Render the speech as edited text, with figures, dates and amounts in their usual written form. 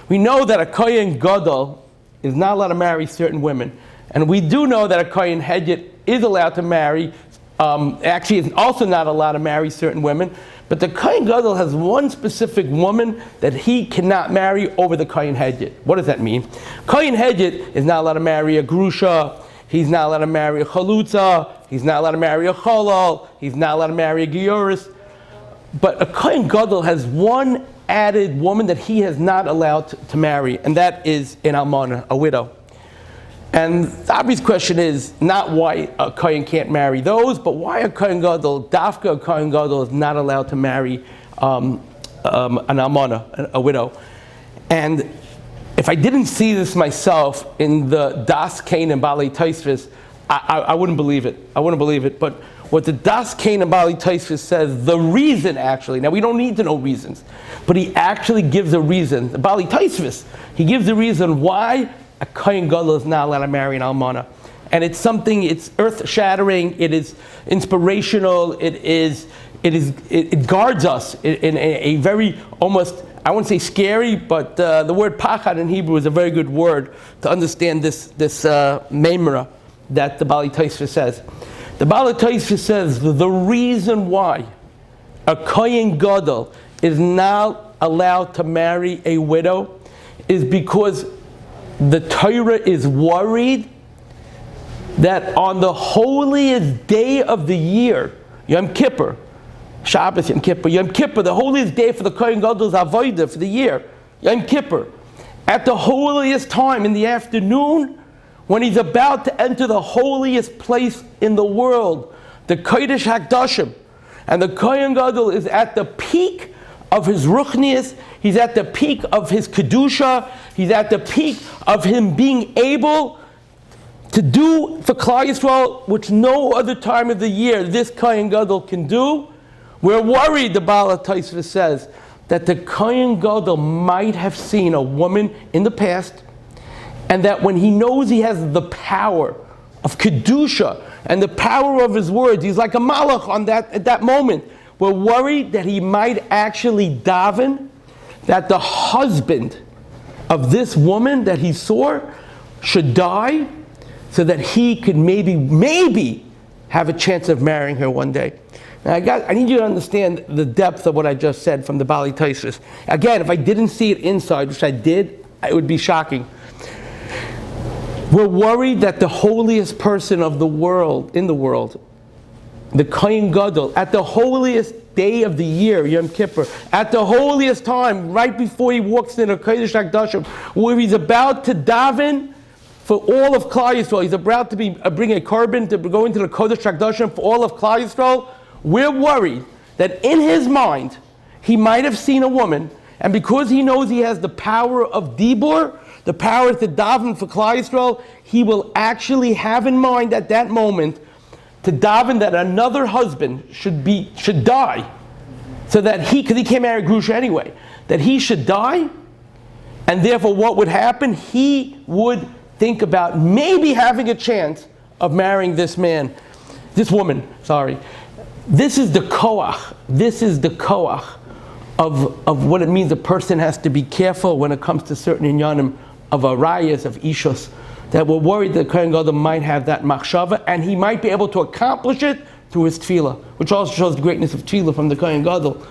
We know that a Kohen Gadol is not allowed to marry certain women. And we do know that a Kohen Hedjit is allowed to marry, actually is also not allowed to marry certain women. But the Kohen Gadol has one specific woman that he cannot marry over the Kohen Hedjit. What does that mean? Kohen Hedjit is not allowed to marry a Grusha. He's not allowed to marry a Chalutza. He's not allowed to marry a Cholol. He's not allowed to marry a Gioris. But a Kohen Gadol has one added woman that he is not allowed to marry, and that is an almana, a widow. And the obvious question is not why a Kohen can't marry those, but why a Kohen Gadol, Dafka a Kohen Gadol, is not allowed to marry an almana, a widow. And if I didn't see this myself in the Das Kain and Bali Taisvis, I wouldn't believe it. I wouldn't believe it. But what the Das Kain and Bali Taisvis says, the reason actually, now we don't need to know reasons, but he actually gives a reason. The Bali Taisvis, he gives the reason why a Kohen Gadol is not allowed to marry an almana. And it's something, it's earth-shattering, it is inspirational, it guards us in a very almost, I wouldn't say scary, but the word pachad in Hebrew is a very good word to understand this memra that the Bali Taisvis says. The Bali Taisvis says the reason why a Kohen Gadol is not allowed to marry a widow is because the Torah is worried that on the holiest day of the year, Yom Kippur, Shabbos, Yom Kippur, the holiest day for the Kohen Gadol is Avodah for the year, Yom Kippur. At the holiest time in the afternoon, when he's about to enter the holiest place in the world, the Kodesh HaKadoshim, and the Kohen Gadol is at the peak of his ruchnius, he's at the peak of his kedusha, he's at the peak of him being able to do for Klal Yisrael, which no other time of the year this Kohen Gadol can do. We're worried, the Baal HaTaisva says, that the Kohen Gadol might have seen a woman in the past, and that when he knows he has the power of kedusha and the power of his words, he's like a malach at that moment. We're worried that he might actually daven that the husband of this woman that he saw should die, so that he could maybe have a chance of marrying her one day. Now I need you to understand the depth of what I just said from the Bali Taisvis. Again, if I didn't see it inside, which I did, it would be shocking. We're worried that the holiest person of the world, in the world, the Kohen Gadol, at the holiest day of the year, Yom Kippur, at the holiest time, right before he walks into Kodesh HaKadoshim, where he's about to daven for all of Klal Yisrael, he's about to bring a korban to go into the Kodesh HaKadoshim for all of Klal Yisrael. We're worried that in his mind, he might have seen a woman, and because he knows he has the power of Dibur, the power to daven for Klal Yisrael, he will actually have in mind at that moment to daven that another husband should die, so that because he can't marry Grusha anyway, that he should die, and therefore what would happen? He would think about maybe having a chance of marrying this woman. This is the koach. This is the koach of what it means a person has to be careful when it comes to certain inyanim of arayas, of ishus, that we're worried that Kohen Gadol might have that machshava, and he might be able to accomplish it through his tefillah, which also shows the greatness of tefillah from the Kohen Gadol.